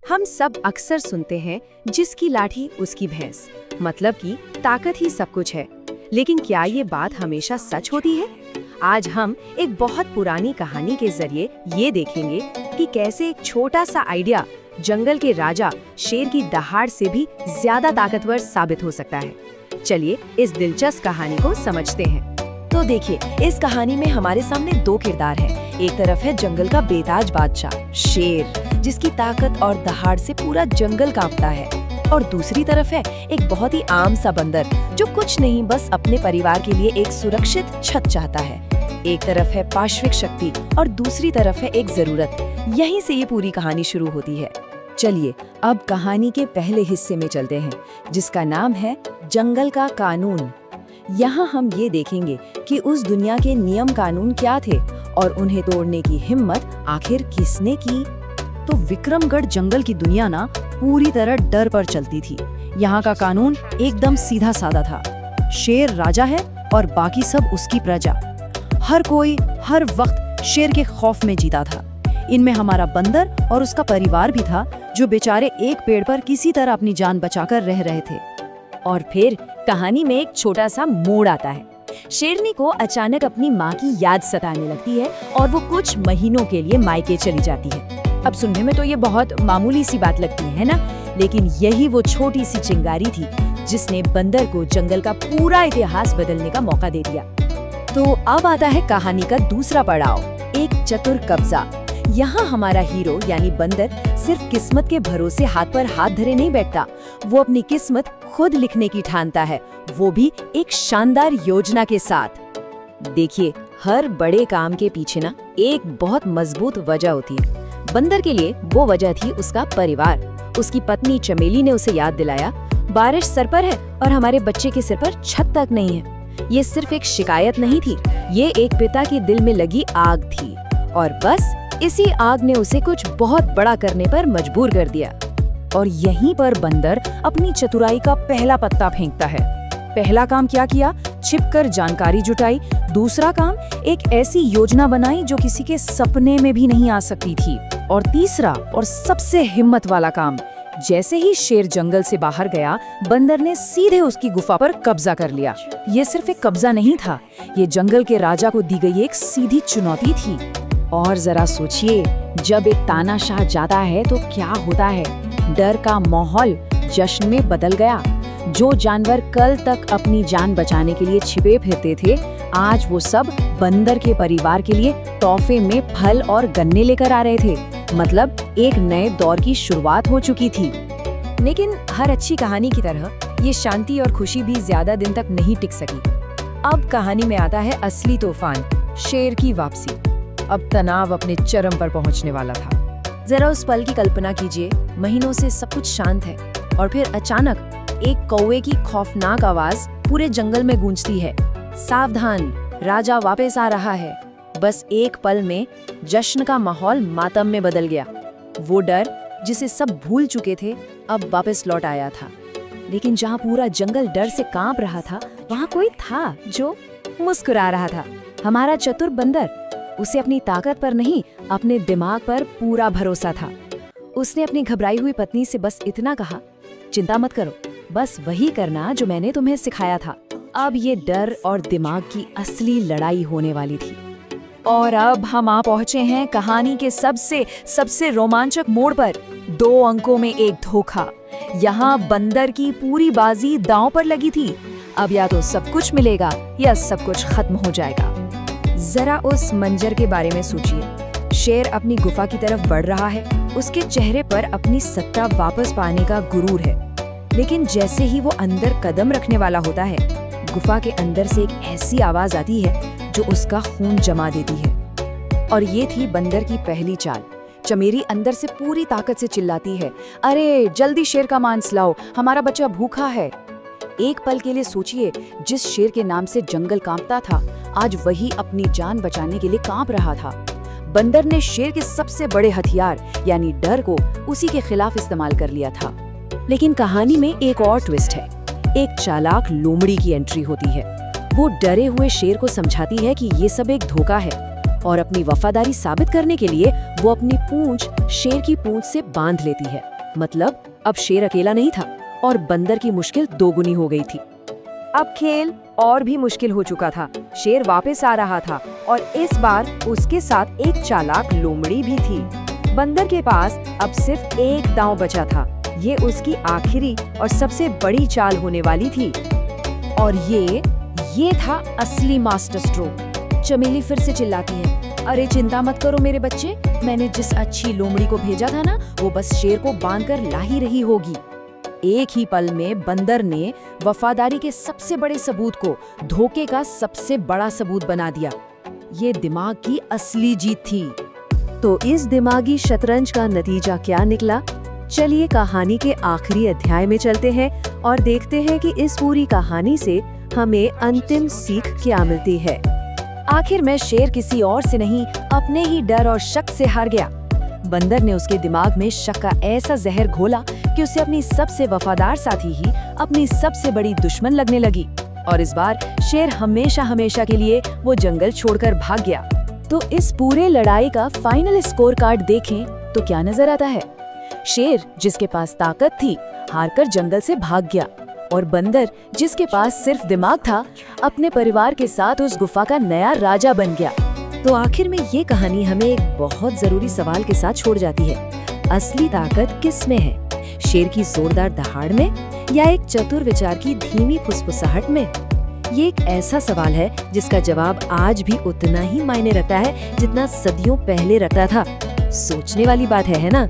हम सब अक्सर सुनते हैं जिसकी लाठी उसकी भैंस, मतलब कि ताकत ही सब कुछ है। लेकिन क्या ये बात हमेशा सच होती है? आज हम एक बहुत पुरानी कहानी के जरिए ये देखेंगे कि कैसे एक छोटा सा आइडिया जंगल के राजा शेर की दहाड़ से भी ज्यादा ताकतवर साबित हो सकता है। चलिए इस दिलचस्प कहानी को समझते हैं। तो देखिए, इस कहानी में हमारे सामने दो किरदार हैं। एक तरफ है जंगल का बेताज बादशाह शेर, जिसकी ताकत और दहाड़ से पूरा जंगल कांपता है, और दूसरी तरफ है एक बहुत ही आम सा बंदर जो कुछ नहीं, बस अपने परिवार के लिए एक सुरक्षित छत चाहता है। एक तरफ है पाशविक शक्ति और दूसरी तरफ है एक जरूरत। यहीं से ये पूरी कहानी शुरू होती है। चलिए अब कहानी के पहले हिस्से में चलते हैं, जिसका नाम है जंगल का कानून। यहाँ हम ये देखेंगे कि उस दुनिया के नियम कानून क्या थे और उन्हें तोड़ने की हिम्मत आखिर किसने की। तो विक्रमगढ़ जंगल की दुनिया ना पूरी तरह डर पर चलती थी। यहाँ का कानून एकदम सीधा साधा था। शेर राजा है और बाकी सब उसकी प्रजा। हर कोई हर वक्त शेर के खौफ में जीता था। इनमें हमारा बंदर और उसका परिवार भी था, जो बेचारे एक पेड़ पर किसी तरह अपनी जान बचाकर रह रहे थे। और फिर कहानी में एक छोटा सा मोड़ आता है। शेरनी को अचानक अपनी माँ की याद सताने लगती है और वो कुछ महीनों के लिए मायके चली जाती है। अब सुनने में तो ये बहुत मामूली सी बात लगती है ना, लेकिन यही वो छोटी सी चिंगारी थी जिसने बंदर को जंगल का पूरा इतिहास बदलने का मौका दे दिया। तो अब आता है कहानी का दूसरा पड़ाव, एक चतुर कब्जा। यहाँ हमारा हीरो यानी बंदर सिर्फ किस्मत के भरोसे हाथ पर हाथ धरे नहीं बैठता, वो अपनी किस्मत खुद लिखने की ठानता है, वो भी एक शानदार योजना के साथ। देखिए, हर बड़े काम के पीछे ना एक बहुत मजबूत वजह होती है। बंदर के लिए वो वजह थी उसका परिवार। उसकी पत्नी चमेली ने उसे याद दिलाया, बारिश सर पर है और हमारे बच्चे के सिर पर छत तक नहीं है। ये सिर्फ एक शिकायत नहीं थी, ये एक पिता के दिल में लगी आग थी, और बस इसी आग ने उसे कुछ बहुत बड़ा करने पर मजबूर कर दिया। और यहीं पर बंदर अपनी चतुराई का पहला पत्ता फेंकता है। पहला काम क्या किया? छिपकर जानकारी जुटाई। दूसरा काम, एक ऐसी योजना बनाई जो किसी के सपने में भी नहीं आ सकती थी। और तीसरा और सबसे हिम्मत वाला काम, जैसे ही शेर जंगल से बाहर गया, बंदर ने सीधे उसकी गुफा पर कब्जा कर लिया। ये सिर्फ एक कब्जा नहीं था, ये जंगल के राजा को दी गई एक सीधी चुनौती थी। और जरा सोचिए, जब एक तानाशाह जाता है तो क्या होता है? डर का माहौल जश्न में बदल गया। जो जानवर कल तक अपनी जान बचाने के लिए छिपे फिरते थे, आज वो सब बंदर के परिवार के लिए तोहफे में फल और गन्ने लेकर आ रहे थे। मतलब एक नए दौर की शुरुआत हो चुकी थी। लेकिन हर अच्छी कहानी की तरह ये शांति और खुशी भी ज्यादा दिन तक नहीं टिक सकी। अब कहानी में आता है असली तूफान, शेर की वापसी। अब तनाव अपने चरम पर पहुंचने वाला था। जरा उस पल की कल्पना कीजिए, महीनों से सब कुछ शांत है और फिर अचानक एक कौवे की खौफनाक आवाज पूरे जंगल में गूंजती है, सावधान, राजा वापस आ रहा है। बस एक पल में जश्न का माहौल मातम में बदल गया। वो डर जिसे सब भूल चुके थे अब वापस लौट आया था। लेकिन जहाँ पूरा जंगल डर से कांप रहा था, वहाँ कोई था जो मुस्कुरा रहा था। हमारा चतुर बंदर। उसे अपनी ताकत पर नहीं, अपने दिमाग पर पूरा भरोसा था। उसने अपनी घबराई हुई पत्नी से बस इतना कहा, चिंता मत करो, बस वही करना जो मैंने तुम्हें सिखाया था। अब ये डर और दिमाग की असली लड़ाई होने वाली थी। और अब हम आ पहुंचे हैं कहानी के सबसे रोमांचक मोड़ पर। 2 अंकों में एक धोखा। यहाँ बंदर की पूरी बाजी दांव पर लगी थी। अब या तो सब कुछ मिलेगा या सब कुछ खत्म हो जाएगा। जरा उस मंजर के बारे में सोचिए। शेर अपनी गुफा की तरफ बढ़ रहा है, उसके चेहरे पर अपनी सत्ता वापस पाने का गुरूर है। लेकिन जैसे ही वो अंदर कदम रखने वाला होता है, गुफा के अंदर से एक ऐसी आवाज आती है जो उसका खून जमा देती है। और ये थी बंदर की पहली चाल। चमेली अंदर से पूरी ताकत से चिल्लाती है, अरे जल्दी शेर का मांस लाओ, हमारा बच्चा भूखा है। एक पल के लिए सोचिए, जिस शेर के नाम से जंगल कांपता था, आज वही अपनी जान बचाने के लिए कांप रहा था। बंदर ने शेर के सबसे बड़े हथियार यानी डर को उसी के खिलाफ इस्तेमाल कर लिया था। लेकिन कहानी में एक और ट्विस्ट है। एक चालाक लोमड़ी की एंट्री होती है। वो डरे हुए शेर को समझाती है कि ये सब एक धोखा है, और अपनी वफादारी साबित करने के लिए वो अपनी पूंछ शेर की पूंछ से बांध लेती है। मतलब अब शेर अकेला नहीं था और बंदर की मुश्किल दोगुनी हो गई थी। अब खेल और भी मुश्किल हो चुका था। शेर वापस आ रहा था और इस बार उसके साथ एक चालाक लोमड़ी भी थी। बंदर के पास अब सिर्फ एक दांव बचा था। ये उसकी आखिरी और सबसे बड़ी चाल होने वाली थी। और ये था असली मास्टर स्ट्रोक। चमेली फिर से चिल्लाती है, अरे चिंता मत करो मेरे बच्चे, मैंने जिस अच्छी लोमड़ी को भेजा था ना, वो बस शेर को बांधकर ला ही रही होगी। एक ही पल में बंदर ने वफादारी के सबसे बड़े सबूत को धोखे का सबसे बड़ा सबूत बना दिया। ये दिमाग की असली जीत थी। तो इस दिमागी शतरंज का नतीजा क्या निकला? चलिए कहानी के आखिरी अध्याय में चलते हैं और देखते हैं कि इस पूरी कहानी से हमें अंतिम सीख क्या मिलती है। आखिर में शेर किसी और से नहीं, अपने ही डर और शक से हार गया। बंदर ने उसके दिमाग में शक का ऐसा जहर घोला कि उसे अपनी सबसे वफादार साथी ही अपनी सबसे बड़ी दुश्मन लगने लगी। और इस बार शेर हमेशा हमेशा के लिए वो जंगल छोड़कर भाग गया। तो इस पूरे लड़ाई का फाइनल स्कोर कार्ड देखें तो क्या नजर आता है? शेर जिसके पास ताकत थी हारकर जंगल से भाग गया, और बंदर जिसके पास सिर्फ दिमाग था अपने परिवार के साथ उस गुफा का नया राजा बन गया। तो आखिर में ये कहानी हमें एक बहुत जरूरी सवाल के साथ छोड़ जाती है। असली ताकत किस में है? शेर की जोरदार दहाड़ में या एक चतुर विचार की धीमी फुसफुसाहट में? ये एक ऐसा सवाल है जिसका जवाब आज भी उतना ही मायने रखता है जितना सदियों पहले रखता था। सोचने वाली बात है ना?